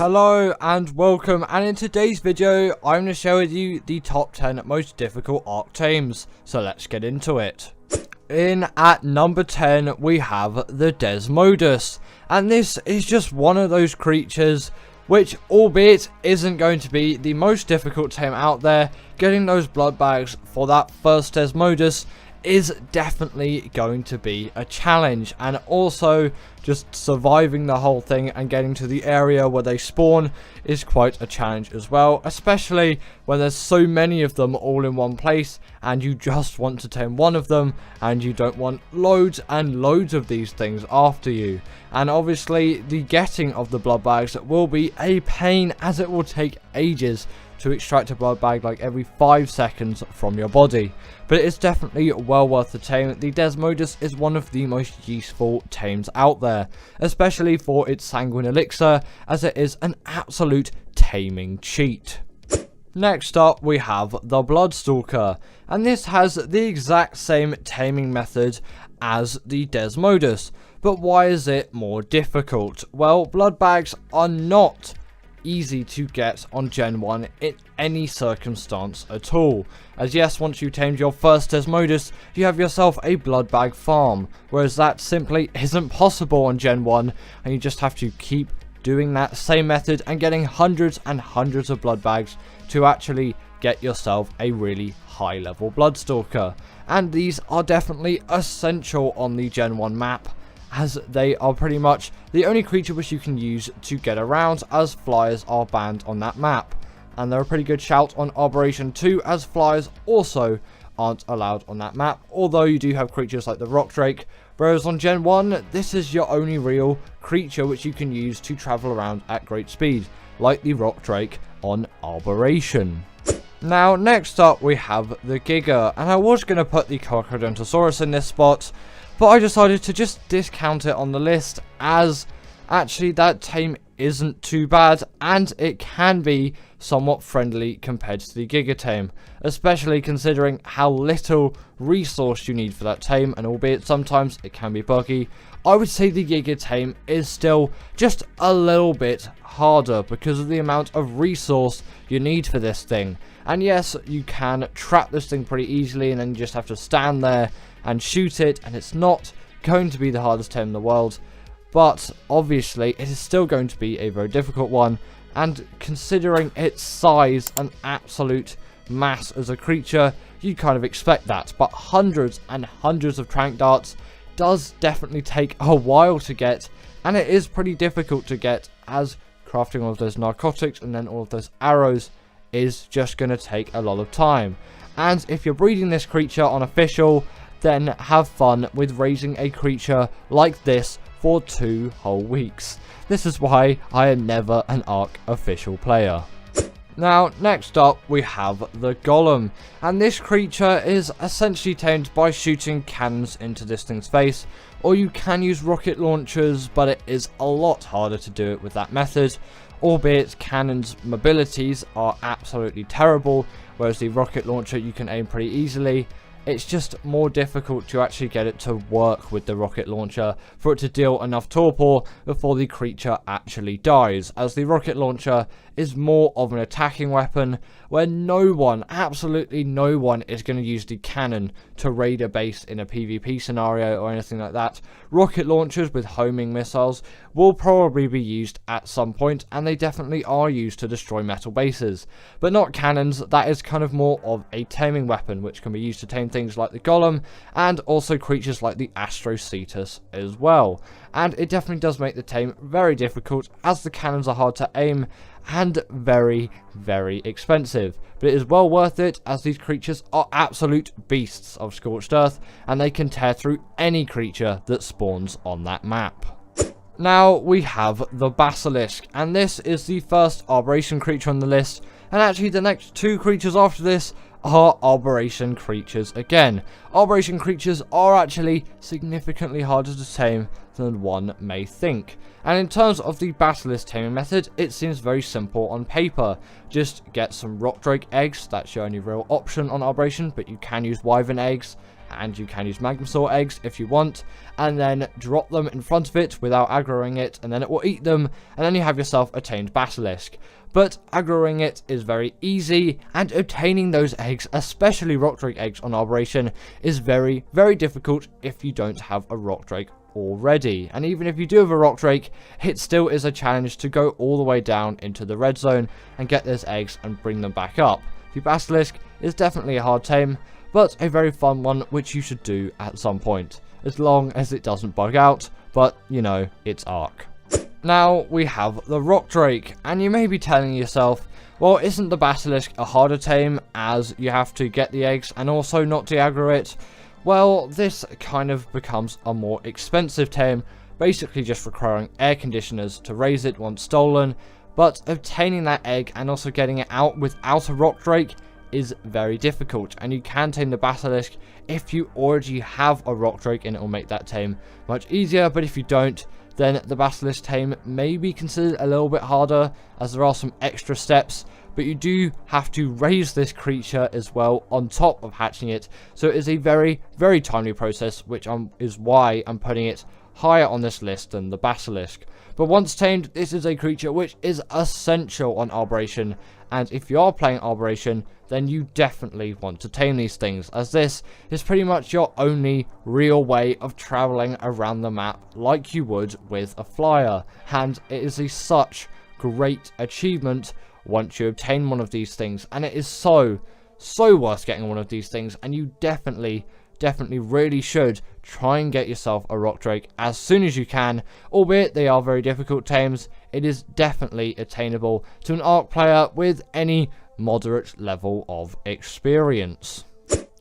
Hello and welcome, and in today's video I'm going to share with you the top 10 most difficult Ark tames, so let's get into it. In at number 10 we have the Desmodus, and this is just one of those creatures which, albeit isn't going to be the most difficult tame out there, getting those blood bags for that first Desmodus is definitely going to be a challenge, and also just surviving the whole thing and getting to the area where they spawn is quite a challenge as well, especially when there's so many of them all in one place and you just want to tame one of them and you don't want loads and loads of these things after you. And obviously the getting of the blood bags will be a pain, as it will take ages to extract a blood bag like every 5 seconds from your body. But it is definitely well worth the tame. The Desmodus is one of the most useful tames out there, especially for its sanguine elixir, as it is an absolute taming cheat. Next up we have the Bloodstalker, and this has the exact same taming method as the Desmodus, but why is it more difficult? Well, blood bags are not easy to get on Gen 1 in any circumstance at all, as yes, once you tamed your first Desmodus you have yourself a blood bag farm, whereas that simply isn't possible on Gen 1, and you just have to keep doing that same method and getting hundreds and hundreds of blood bags to actually get yourself a really high level Bloodstalker. And these are definitely essential on the Gen 1 map, as they are pretty much the only creature which you can use to get around, as flyers are banned on that map. And they're a pretty good shout on Operation 2, as flyers also aren't allowed on that map, although you do have creatures like the Rock Drake, whereas on Gen 1 this is your only real creature which you can use to travel around at great speed, like the Rock Drake on Operation. Now, next up we have the Giga, and I was going to put the Amarosaurus in this spot, but I decided to just discount it on the list, as actually that tame isn't too bad and it can be somewhat friendly compared to the Giga tame, especially considering how little resource you need for that tame, and albeit sometimes it can be buggy, I would say the Giga tame is still just a little bit harder because of the amount of resource you need for this thing. And yes, you can trap this thing pretty easily and then you just have to stand there and shoot it, and it's not going to be the hardest tame in the world, but obviously it is still going to be a very difficult one, and considering its size and absolute mass as a creature, you kind of expect that. But hundreds and hundreds of trank darts does definitely take a while to get, and it is pretty difficult to get, as crafting all of those narcotics and then all of those arrows is just going to take a lot of time. And if you're breeding this creature on official, then have fun with raising a creature like this for 2 whole weeks. This is why I am never an Ark official player. Now, next up we have the Gollum, and this creature is essentially tamed by shooting cannons into this thing's face, or you can use rocket launchers, but it is a lot harder to do it with that method, albeit cannons' mobilities are absolutely terrible, whereas the rocket launcher you can aim pretty easily. It's just more difficult to actually get it to work with the rocket launcher for it to deal enough torpor before the creature actually dies, as the rocket launcher is more of an attacking weapon where no one, absolutely no one, is going to use the cannon to raid a base in a PvP scenario or anything like that. Rocket launchers with homing missiles will probably be used at some point, and they definitely are used to destroy metal bases, but not cannons. That is kind of more of a taming weapon which can be used to tame things like the Gollum and also creatures like the Amarosaurus as well. And it definitely does make the tame very difficult, as the cannons are hard to aim and very, very expensive. But it is well worth it, as these creatures are absolute beasts of scorched earth, and they can tear through any creature that spawns on that map. Now we have the Basilisk, and this is the first Operation creature on the list, and actually the next 2 creatures after this are Operation creatures again. Operation creatures are actually significantly harder to tame than one may think. And in terms of the Basilisk taming method, it seems very simple on paper. Just get some Rock Drake eggs, that's your only real option on Operation, but you can use Wyvern eggs, and you can use Magmasaur eggs if you want, and then drop them in front of it without aggroing it, and then it will eat them, and then you have yourself a tamed Basilisk. But aggroing it is very easy, and obtaining those eggs, especially Rock Drake eggs on Arboration, is very, very difficult if you don't have a Rock Drake already. And even if you do have a Rock Drake, it still is a challenge to go all the way down into the red zone and get those eggs and bring them back up. The Basilisk is definitely a hard tame, but a very fun one which you should do at some point, as long as it doesn't bug out, but you know, it's Ark. Now we have the Rock Drake, and you may be telling yourself, well, isn't the Basilisk a harder tame as you have to get the eggs and also not de-aggro it? Well, this kind of becomes a more expensive tame, basically just requiring air conditioners to raise it once stolen, but obtaining that egg and also getting it out without a Rock Drake is very difficult, and you can tame the Basilisk if you already have a Rock Drake, and it will make that tame much easier. But if you don't, then the Basilisk tame may be considered a little bit harder, as there are some extra steps, but you do have to raise this creature as well on top of hatching it, so it is a very, very timely process, which is why I'm putting it higher on this list than the Basilisk. But once tamed, this is a creature which is essential on Arboration, and if you are playing Arboration, then you definitely want to tame these things, as this is pretty much your only real way of traveling around the map like you would with a flyer, and it is such great achievement once you obtain one of these things, and it is so worth getting one of these things, and you definitely really should try and get yourself a Rock Drake as soon as you can. Albeit they are very difficult tames, it is definitely attainable to an Ark player with any moderate level of experience.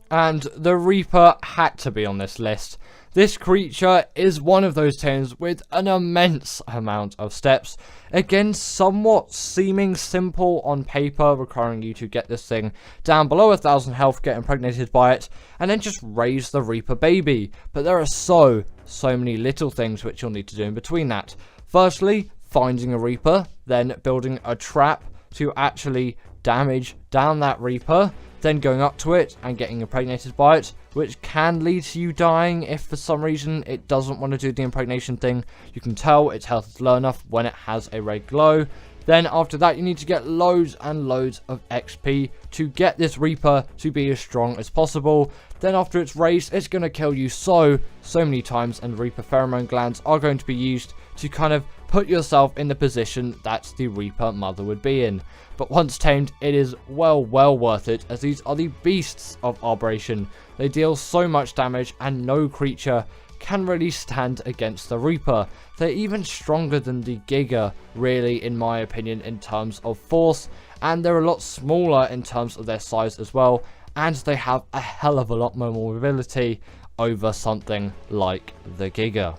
And the Reaper had to be on this list. This creature is one of those tames with an immense amount of steps. Again, somewhat seeming simple on paper, requiring you to get this thing down below 1,000 health, get impregnated by it, and then just raise the Reaper baby. But there are so many little things which you'll need to do in between that. Firstly, finding a Reaper, then building a trap to actually damage down that Reaper, then going up to it and getting impregnated by it, which can lead to you dying if for some reason it doesn't want to do the impregnation thing. You can tell its health is low enough when it has a red glow. Then after that, you need to get loads and loads of XP to get this Reaper to be as strong as possible. Then after it's raised, it's going to kill you so many times, and Reaper pheromone glands are going to be used to kind of put yourself in the position that the Reaper mother would be in. But once tamed, it is well worth it, as these are the beasts of Arboration. They deal so much damage, and no creature can really stand against the Reaper. They're even stronger than the Giga, really, in my opinion, in terms of force, and they're a lot smaller in terms of their size as well, and they have a hell of a lot more mobility over something like the Giga.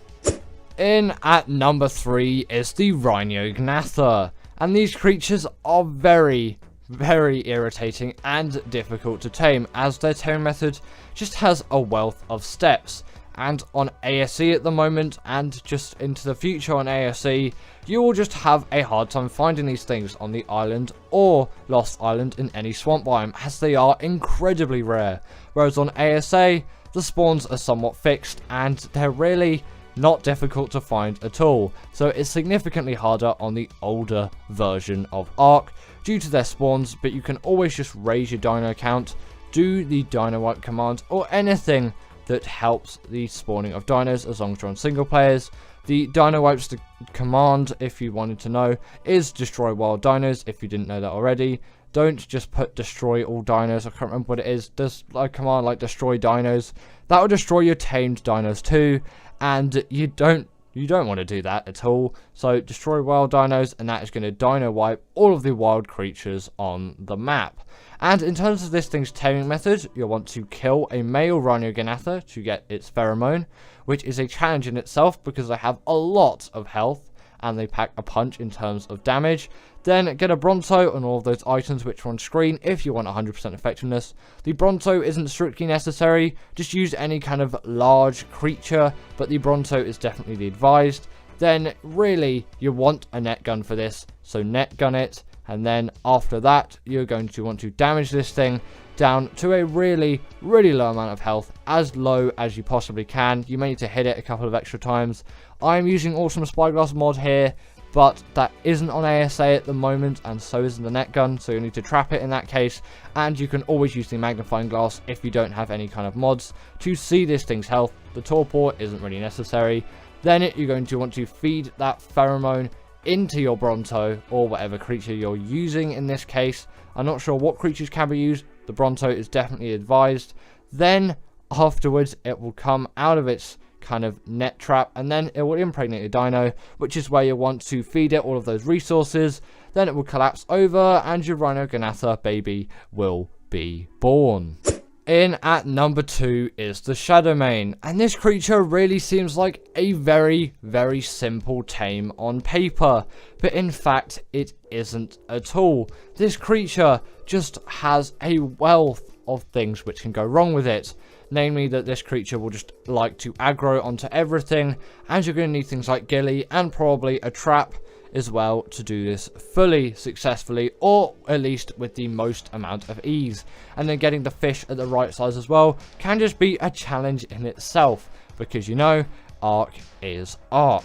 In at number 3 is the Rhino Gnather, and these creatures are very irritating and difficult to tame, as their tame method just has a wealth of steps. And on ASE at the moment, and just into the future on ASE, you will just have a hard time finding these things on the island or Lost Island in any swamp biome, as they are incredibly rare. Whereas on ASA, the spawns are somewhat fixed, and they're really not difficult to find at all. So it's significantly harder on the older version of Ark due to their spawns, but you can always just raise your dino count, do the dino wipe command, or anything that helps the spawning of dinos, as long as you're on single players. The dino wipes command, if you wanted to know, is destroy wild dinos, if you didn't know that already. Don't just put destroy all dinos. I can't remember what it is. There's a command like destroy dinos. That will destroy your tamed dinos too, and you don't want to do that at all. So destroy wild dinos, and that is going to dino wipe all of the wild creatures on the map. And in terms of this thing's taming method, you'll want to kill a male Rhino Gnather to get its pheromone, which is a challenge in itself because they have a lot of health and they pack a punch in terms of damage. Then get a Bronto on all of those items which are on screen if you want 100% effectiveness. The Bronto isn't strictly necessary, just use any kind of large creature, but the Bronto is definitely the advised. Then really you want a net gun for this, so net gun it. And then after that, you're going to want to damage this thing down to a really low amount of health, as low as you possibly can. You may need to hit it a couple of extra times. I'm using Awesome Spyglass mod here, but that isn't on ASA at the moment, and so isn't the net gun, so you need to trap it in that case. And you can always use the magnifying glass if you don't have any kind of mods to see this thing's health. The torpor isn't really necessary. Then you're going to want to feed that pheromone into your Bronto, or whatever creature you're using in this case. I'm not sure what creatures can be used. The Bronto is definitely advised. Then afterwards it will come out of its kind of net trap, and then it will impregnate your dino, which is where you want to feed it all of those resources. Then it will collapse over and your Rhino Ganatha baby will be born. In at number 2 is the Shadowmane, and this creature really seems like a very simple tame on paper, but in fact it isn't at all. This creature just has a wealth of things which can go wrong with it. Namely that this creature will just like to aggro onto everything, and you're going to need things like Gilly and probably a trap as well to do this fully successfully, or at least with the most amount of ease. And then getting the fish at the right size as well can just be a challenge in itself, because you know, Ark is Ark.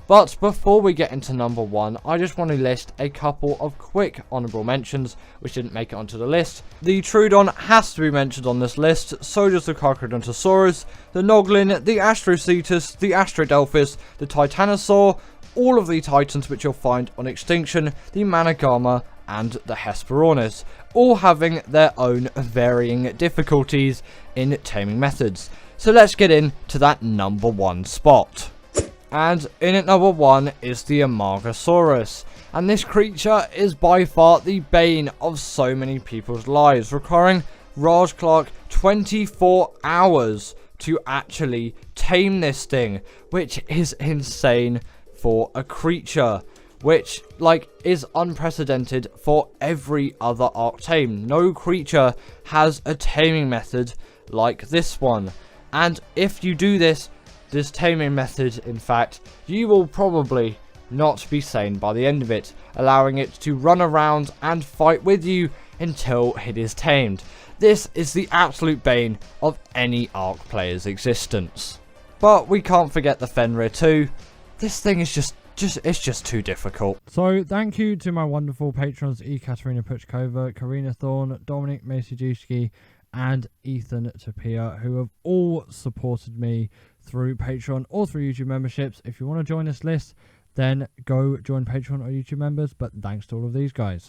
But before we get into number 1, I just want to list a couple of quick honourable mentions which didn't make it onto the list. The Troodon has to be mentioned on this list, so does the Carcharodontosaurus, the Noglin, the Astrocetus, the Astrodelphis, the Titanosaur, all of the titans which you'll find on Extinction, the Managama, and the Hesperornis, all having their own varying difficulties in taming methods. So let's get into that number 1 spot. And in at number 1 is the Amarosaurus, and this creature is by far the bane of so many people's lives, requiring Raj Clark 24 hours to actually tame this thing, which is insane for a creature, which is unprecedented for every other Ark tame. No creature has a taming method like this one, and if you do this taming method, in fact, you will probably not be sane by the end of it, allowing it to run around and fight with you until it is tamed. This is the absolute bane of any Ark player's existence. But we can't forget the Fenrir too. This thing is it's just too difficult. So thank you to my wonderful patrons Ekaterina Puchkova, Karina Thorne, Dominic Maciejewski, and Ethan Tapia, who have all supported me through Patreon or through YouTube memberships. If you want to join this list, then go join Patreon or YouTube members, but thanks to all of these guys.